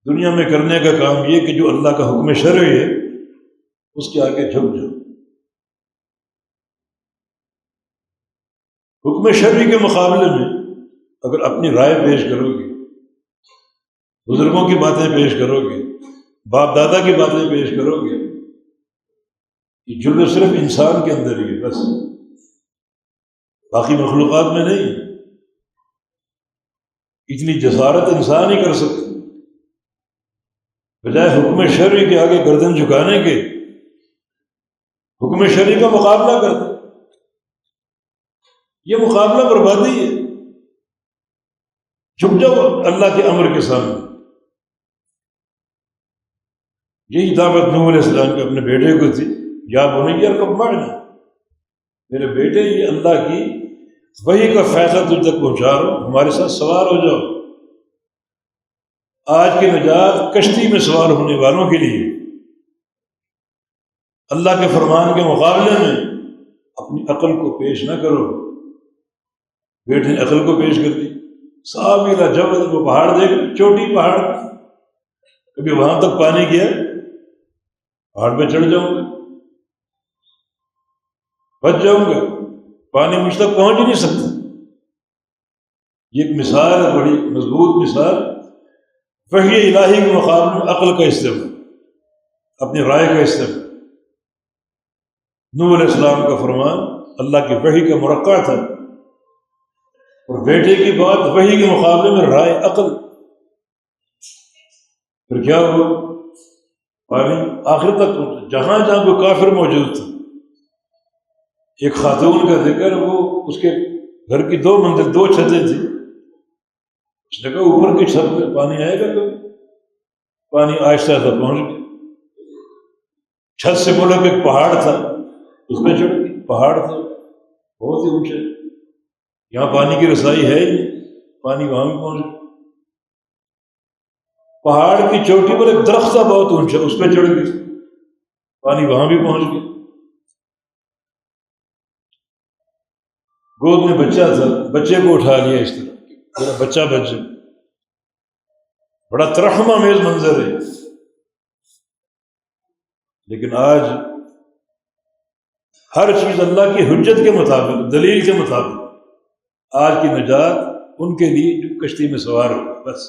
دنیا میں کرنے کا کام یہ کہ جو اللہ کا حکم شرعی ہے اس کے آگے جھک جاؤ۔ حکم شرعی کے مقابلے میں اگر اپنی رائے پیش کرو گے، بزرگوں کی باتیں پیش کرو گے، باپ دادا کی باتیں پیش کرو گے، یہ جرم صرف انسان کے اندر ہی ہے، بس باقی مخلوقات میں نہیں۔ اتنی جسارت انسان ہی کر سکتا، بجائے حکم شرعی کے آگے گردن جھکانے کے حکم شرعی کا مقابلہ کرتے، یہ مقابلہ بربادی ہے۔ جھک جاؤ اللہ کے امر کے سامنے۔ یہی دعوت نوح علیہ السلام کے اپنے بیٹے کو تھی، یا بنی ارکب معنا، میرے بیٹے یہ اللہ کی وحی کا فیصلہ تجھ تک پہنچا رہا ہوں، ہمارے ساتھ سوار ہو جاؤ۔ آج کی نجات کشتی میں سوار ہونے والوں کے لیے، اللہ کے فرمان کے مقابلے میں اپنی عقل کو پیش نہ کرو۔ بیٹے نے عقل کو پیش کر دی، سابیلا جبل، وہ پہاڑ دیکھ، چوٹی پہاڑ، کبھی وہاں تک پانی گیا، پہاڑ پہ چڑھ جاؤں گا، بچ جاؤں گا، پانی مجھ تک پہنچ ہی نہیں سکتا۔ یہ ایک مثال ہے، بڑی مضبوط مثال، وحی الہی کے مقابلے میں عقل کا استعمال، اپنی رائے کا استعمال۔ نوح علیہ السلام کا فرمان اللہ کی وحی کا مرقع تھا، اور بیٹے کی بات وحی کے مقابلے میں رائے عقل۔ پھر کیا ہوا؟ پانی آخر تک پہنچا، جہاں جہاں کوئی کافر موجود تھا۔ ایک خاتون کا ذکر، وہ اس کے گھر کی 2 منزل 2 چھتیں تھیں، اس نے کہا اوپر کی چھت پہ پانی آئے گا کبھی؟ پانی آہستہ آہستہ پہنچ گیا، چھت سے بولا کہ ایک پہاڑ تھا، اس پہ چڑھ گئی، پہاڑ تھا بہت ہی اونچے، یہاں پانی کی رسائی ہے ہی نہیں، پانی وہاں بھی پہنچ گیا۔ پہاڑ کی چوٹی پر ایک درخت تھا بہت اونچا، اس پہ چڑھ گئی، پانی وہاں بھی پہنچ گیا۔ گود میں بچہ تھا، بچے کو اٹھا لیا اس طرح، میرا بچہ بچ جائے۔ بڑا ترحم آمیز منظر ہے، لیکن آج ہر چیز اللہ کی حجت کے مطابق، دلیل کے مطابق۔ آج کی نجات ان کے لیے جو کشتی میں سوار ہو، بس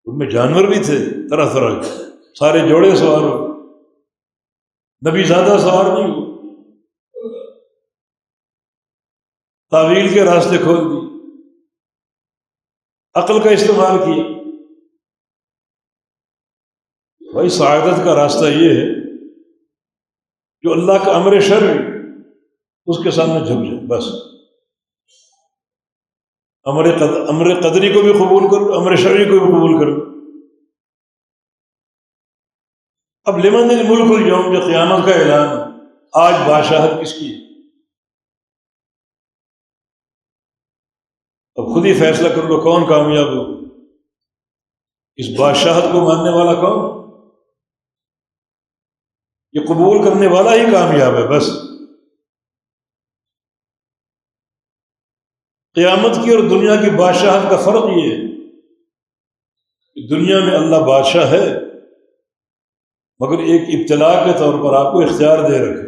ان میں جانور بھی تھے طرح طرح کے، سارے جوڑے سوار ہو، نبی زیادہ سوار نہیں ہو، تعویل کے راستے کھول دی، عقل کا استعمال کیا۔ بھائی سعادت کا راستہ یہ ہے جو اللہ کا امر شرع اس کے سامنے جھک جائے، بس امر قدری کو بھی قبول کرو، امر شرعی کو بھی قبول کرو۔ اب لمن الملک اليوم، جو قیامت کا اعلان ہے، آج بادشاہت کس کی ہے؟ اب خود ہی فیصلہ کر لو کون کامیاب ہو، اس بادشاہت کو ماننے والا کون؟ یہ قبول کرنے والا ہی کامیاب ہے۔ بس قیامت کی اور دنیا کی بادشاہت کا فرق یہ ہے کہ دنیا میں اللہ بادشاہ ہے مگر ایک ابتلاء کے طور پر آپ کو اختیار دے رکھے،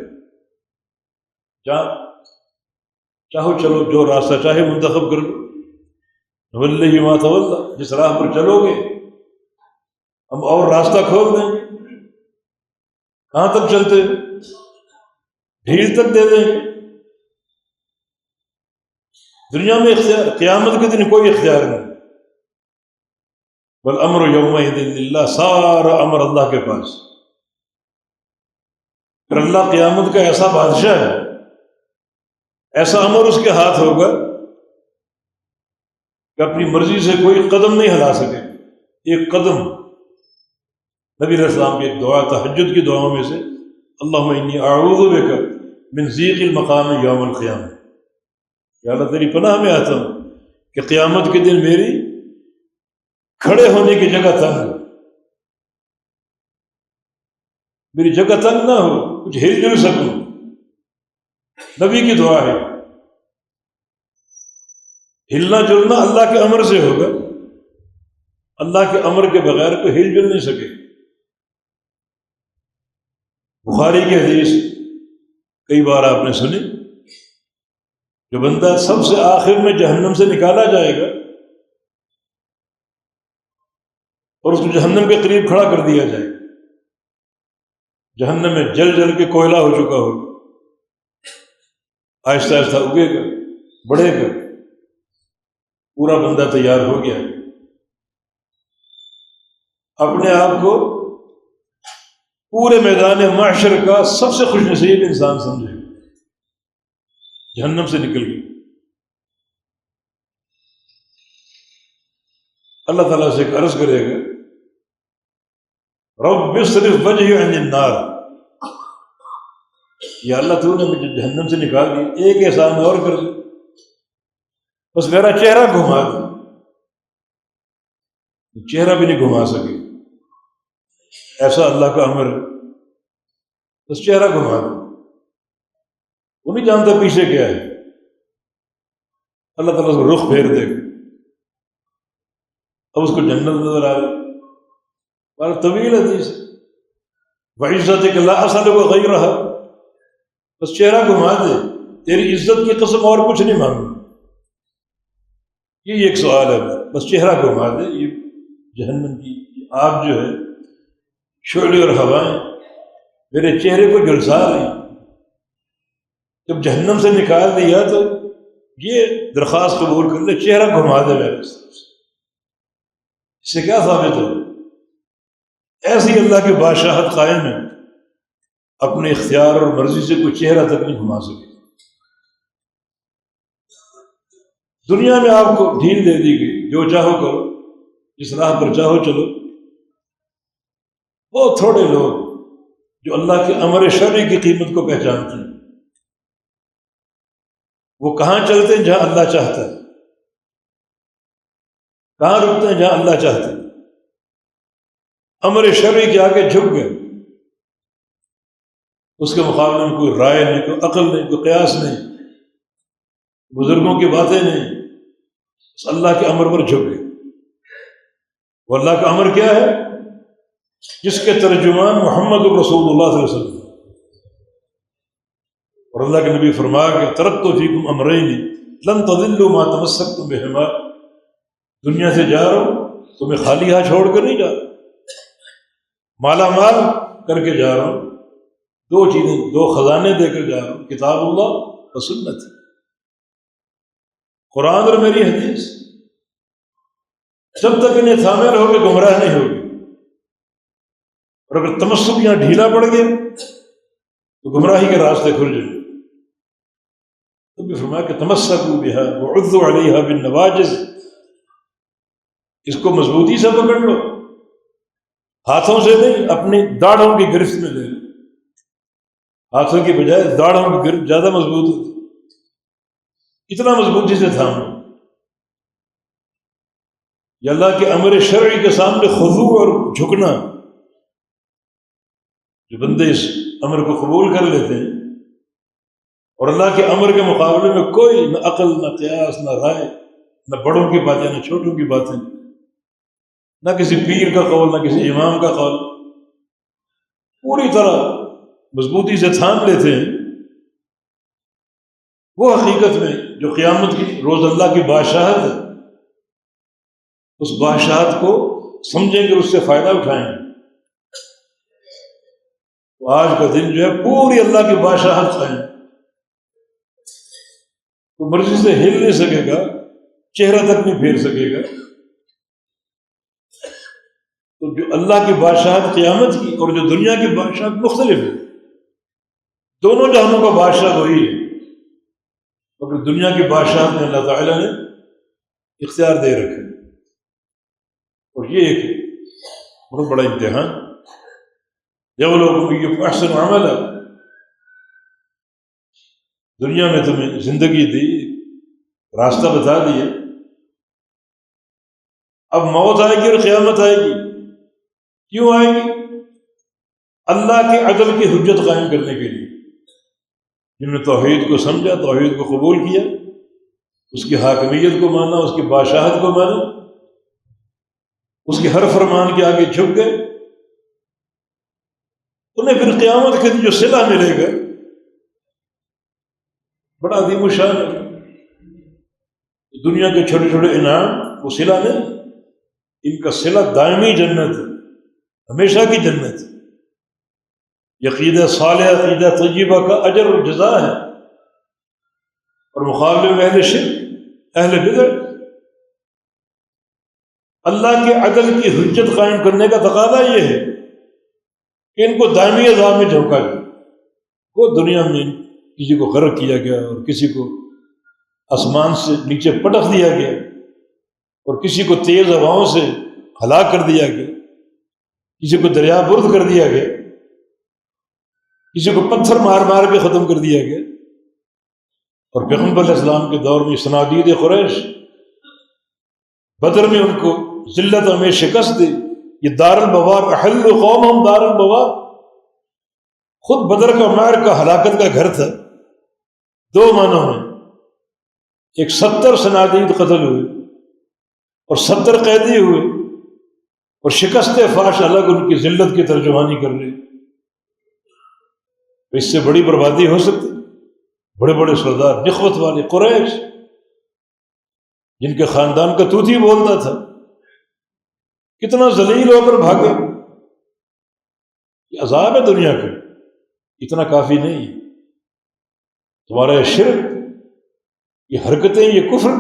چاہو چلو، جو راستہ چاہے منتخب کر لو، نولی ما تولی، جس راہ پر چلو گے ہم اور راستہ کھول دیں گے، کہاں تک چلتے، ڈھیل تک دے دیں گے۔ دنیا میں اختیار، قیامت کے دن کوئی اختیار نہیں، والامر یومئذ للہ، سارا امر اللہ کے پاس۔ پھر اللہ قیامت کا ایسا بادشاہ ہے، ایسا امر اس کے ہاتھ ہوگا کہ اپنی مرضی سے کوئی قدم نہیں ہلا سکے، ایک قدم۔ نبی علیہ السلام کی ایک دعا تہجد کی دعاؤں میں سے، اللہم انی اعوذ بک من ضیق المقام یوم القیامہ، یا اللہ تیری پناہ میں آتا ہوں کہ قیامت کے دن میری کھڑے ہونے کی جگہ تنگ ہو، میری جگہ تنگ نہ ہو، کچھ ہل جل سکوں۔ نبی کی دعا ہے۔ ہلنا جلنا اللہ کے امر سے ہوگا، اللہ کے امر کے بغیر کوئی ہل جل نہیں سکے۔ بخاری کی حدیث کئی بار آپ نے سنی، جو بندہ سب سے آخر میں جہنم سے نکالا جائے گا اور اس کو جہنم کے قریب کھڑا کر دیا جائے گا، جہنم میں جل جل کے کوئلہ ہو چکا ہوگا، آہستہ آہستہ اگے گا، بڑھے گا، پورا بندہ تیار ہو گیا، اپنے آپ کو پورے میدان معاشر کا سب سے خوش نصیب انسان سمجھے گا، جہنم سے نکل گئی۔ اللہ تعالیٰ سے ایک عرض کرے گا، رب اصرف وجہی عن النار، یا اللہ تو نے مجھے جہنم سے نکال دی، ایک احسان اور کر دے، بس میرا چہرہ گھما دے۔ چہرہ بھی نہیں گھما سکے، ایسا اللہ کا امر، بس چہرہ گھما دے، وہ نہیں جانتا پیچھے کیا ہے۔ اللہ تعالیٰ اس کو رخ پھیر دے گا، اب اس کو جنت نظر آ رہی، اور طویل حدیث، وعزتک لا اسألک غیرہا، بس چہرہ گھما دے، تیری عزت کی قسم اور کچھ نہیں مانگوں، یہ ایک سوال ہے، بس چہرہ گھما دے۔ یہ جہنم کی آگ جو ہے، شعلے اور ہوائیں میرے چہرے کو جھلسا رہی، جب جہنم سے نکال دیا تو یہ درخواست قبول کر لے، چہرہ گھما دے میرے طرف سے۔ اس سے کیا ثابت ہو؟ ایسی اللہ کی بادشاہت قائم ہے، اپنے اختیار اور مرضی سے کوئی چہرہ تک نہیں گھما سکے۔ دنیا میں آپ کو ڈھیل دے دی گئی، جو چاہو کرو، جس راہ پر چاہو چلو۔ بہت تھوڑے لوگ جو اللہ کے امر شرعی کی قیمت کو پہچانتے ہیں، وہ کہاں چلتے ہیں؟ جہاں اللہ چاہتا ہے، کہاں رکتے ہیں؟ جہاں اللہ چاہتا ہے۔ امر شرعی کے آگے جھک گئے، اس کے مقابلے میں کوئی رائے نہیں، کوئی عقل نہیں، کوئی قیاس نہیں، بزرگوں کی باتیں نہیں، بس اللہ کے امر پر جھک گئے۔ وہ اللہ کا امر کیا ہے؟ جس کے ترجمان محمد رسول اللہ صلی اللہ علیہ وسلم، اور اللہ کے نبی فرمایا کہ ترکت فیکم امرین لن تضلوا ما تمسکتم بہما، دنیا سے جا رہا ہوں تمہیں خالی ہاتھ چھوڑ کر نہیں جا رہا، مالا مال کر کے جا رہا ہوں، دو چیزیں، دو خزانے دے کر جا رہا ہوں، کتاب اللہ و سنت، قرآن اور میری حدیث۔ جب تک انہیں تھامے رہو گے گمراہ نہیں ہوگے، اور اگر تمسک یہاں ڈھیلا پڑ گیا تو گمراہی کے راستے کھل جائیں۔ تو بھی فرمایا کہ تمسکوا بہا وعضوا علیہا بالنواجذ، اس کو مضبوطی سے پکڑ لو، ہاتھوں سے نہیں، اپنی داڑھوں کی گرفت میں لے لو، ہاتھوں کی بجائے داڑھوں کی گرفت زیادہ مضبوط ہوتی، اتنا مضبوطی سے تھامو۔ یہ اللہ کے امر شرعی کے سامنے خضوع اور جھکنا، جو بندے اس امر کو قبول کر لیتے ہیں اور اللہ کے امر کے مقابلے میں کوئی نہ عقل، نہ قیاس، نہ رائے، نہ بڑوں کی باتیں، نہ چھوٹوں کی باتیں، نہ کسی پیر کا قول، نہ کسی امام کا قول، پوری طرح مضبوطی سے تھام لیتے ہیں، وہ حقیقت میں جو قیامت کی روز اللہ کی بادشاہت ہے، اس بادشاہت کو سمجھیں گے، اس سے فائدہ اٹھائیں گے۔ تو آج کا دن جو ہے پوری اللہ کی بادشاہت قائم، تو مرضی سے ہل نہیں سکے گا، چہرہ تک نہیں پھیر سکے گا۔ تو جو اللہ کی بادشاہت قیامت کی اور جو دنیا کی بادشاہت مختلف ہے، دونوں جہانوں کا بادشاہ وہی ہے، مگر دنیا کی بادشاہت میں اللہ تعالیٰ نے اختیار دے رکھے، اور یہ ایک بہت بڑا امتحان۔ یبلوکم ایکم احسن عملا، دنیا میں تمہیں زندگی دی، راستہ بتا دیا، اب موت آئے گی اور قیامت آئے گی، کیوں آئے گی؟ اللہ کے عدل کی حجت قائم کرنے کے لیے، جن نے توحید کو سمجھا، توحید کو قبول کیا، اس کی حاکمیت کو مانا، اس کی بادشاہت کو مانا، اس کے ہر فرمان کے آگے جھک گئے، انہیں پھر قیامت کے دن جو صلہ ملے گا بڑا عظیم الشان ہے۔ دنیا کے چھوٹے چھوٹے انعام وہ صلہ نہیں، ان کا صلہ دائمی جنت ہے، ہمیشہ کی جنت ہے۔ یہ عقیدہ صالح، عقیدہ طیبہ کا اجر و جزا ہے، اور مقابلے میں اہل شرک، اہل بدع، اللہ کے عدل کی حجت قائم کرنے کا تقاضا یہ ہے کہ ان کو دائمی عذاب میں جھونکا جائے۔ وہ دنیا میں کسی کو غرق کیا گیا، اور کسی کو آسمان سے نیچے پٹخ دیا گیا، اور کسی کو تیز ہواؤں سے ہلاک کر دیا گیا، کسی کو دریا برد کر دیا گیا، کسی کو پتھر مار مار کے ختم کر دیا گیا۔ اور پیغمبر علیہ السلام کے دور میں صنادید قریش، بدر میں ان کو ذلت میں شکست دی، یہ دار البوار احل قومہم دار البوار، خود بدر کا معرکہ ہلاکت کا گھر تھا، دو معنوں میں، ایک 70 صنادید قتل ہوئے اور 70 قیدی ہوئے، اور شکست فاش الگ ان کی ذلت کی ترجمانی کر رہی۔ اس سے بڑی بربادی ہو سکتی؟ بڑے بڑے سردار، نخوت والے قریش، جن کے خاندان کا توتی بولتا تھا، کتنا ذلیل ہو کر بھاگے۔ یہ عذاب ہے دنیا کا، اتنا کافی نہیں ہے۔ تمہارا یہ شرک، یہ حرکتیں، یہ کفر،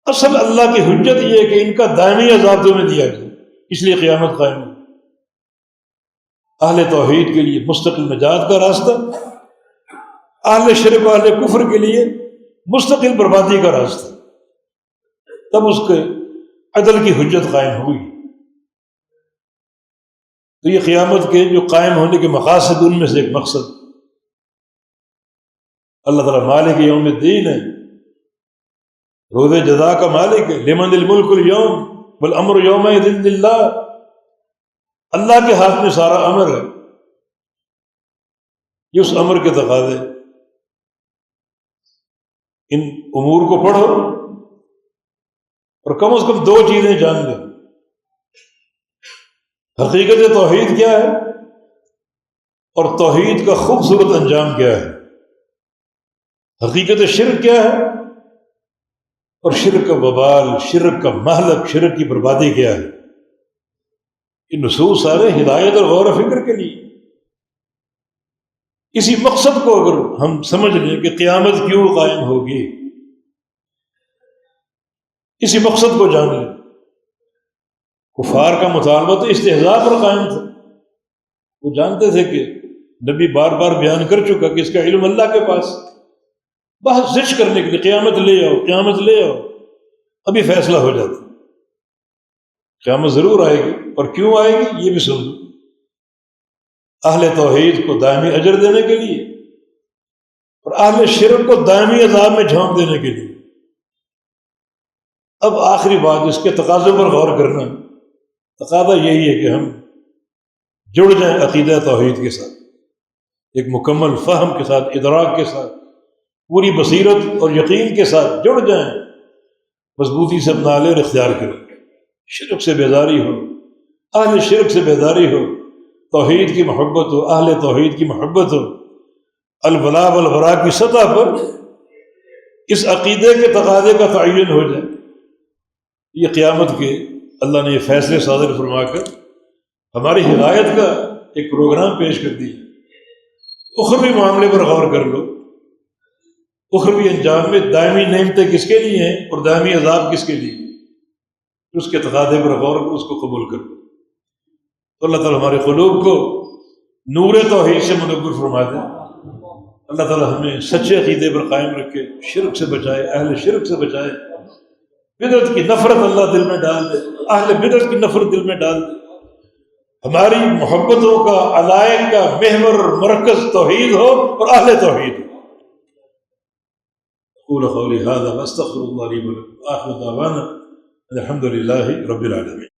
اصل اللہ کی حجت یہ ہے کہ ان کا دائمی عذاب تمہیں دیا جائے، اس لیے قیامت قائم ہو۔ اہل توحید کے لیے مستقل نجات کا راستہ، اہل شرک و اہل کفر کے لیے مستقل بربادی کا راستہ، تب اس کے عدل کی حجت قائم ہوئی۔ تو یہ قیامت کے جو قائم ہونے کے مقاصد، ان میں سے ایک مقصد اللہ تعالیٰ مالک یوم الدین ہے، روز جزا کا مالک ہے۔ لمن الملک اليوم والامر یومئذ للہ، اللہ کے ہاتھ میں سارا امر ہے، یہ اس امر کے تقاضے۔ ان امور کو پڑھو اور کم از کم دو چیزیں جان لو۔ حقیقت توحید کیا ہے؟ اور توحید کا خوبصورت انجام کیا ہے، حقیقت شرک کیا ہے، اور شرک کا وبال، شرک کا مہلک، شرک کی بربادی کیا ہے۔ یہ نصوص سارے ہدایت اور غور و فکر کے لیے۔ اسی مقصد کو اگر ہم سمجھ لیں کہ قیامت کیوں قائم ہوگی، اسی مقصد کو جان لیں۔ کفار کا مطالبہ تو استہزاء پر قائم تھا، وہ جانتے تھے کہ نبی بار بار بیان کر چکا کہ اس کا علم اللہ کے پاس، بحث زش کرنے کے لیے قیامت لے آؤ، قیامت لے آؤ، ابھی فیصلہ ہو جاتا۔ قیامت ضرور آئے گی، اور کیوں آئے گی یہ بھی سن لو۔ اہل توحید کو دائمی اجر دینے کے لیے، اور اہل شرک کو دائمی عذاب میں جھونک دینے کے لیے۔ اب آخری بات، اس کے تقاضے پر غور کرنا، تقاضا یہی ہے کہ ہم جڑ جائیں عقیدہ توحید کے ساتھ، ایک مکمل فہم کے ساتھ، ادراک کے ساتھ، پوری بصیرت اور یقین کے ساتھ جڑ جائیں، مضبوطی سے اپنا لے اور اختیار کریں۔ شرک سے بیداری ہو، اہل شرک سے بیداری ہو، توحید کی محبت ہو، اہل توحید کی محبت ہو، الولاء والبراء کی سطح پر اس عقیدے کے تقاضے کا تعین ہو جائے۔ یہ قیامت کے اللہ نے یہ فیصلے صادر فرما کر ہماری ہدایت کا ایک پروگرام پیش کر دیا۔ اخروی معاملے پر غور کر لو، اخروی انجام میں دائمی نعمتیں کس کے لیے ہیں اور دائمی عذاب کس کے لیے، اس کے تقاضے پر غور کر، اس کو قبول کر لو۔ تو اللہ تعالیٰ ہمارے قلوب کو نور توحید سے منور فرما دے۔ اللہ تعالیٰ ہمیں سچے عقیدے پر قائم رکھے، شرک سے بچائے، اہل شرک سے بچائے، بدعت کی نفرت اللہ دل میں ڈال دے، اہل بدعت کی نفرت دل میں ڈال دے۔ ہماری محبتوں کا علائق کا محور مرکز توحید ہو اور اہل توحید ہو۔ اقول قولی ھذا واستغفر اللہ لی ولکم، آخر دعوانا الحمد للہ رب العالمین۔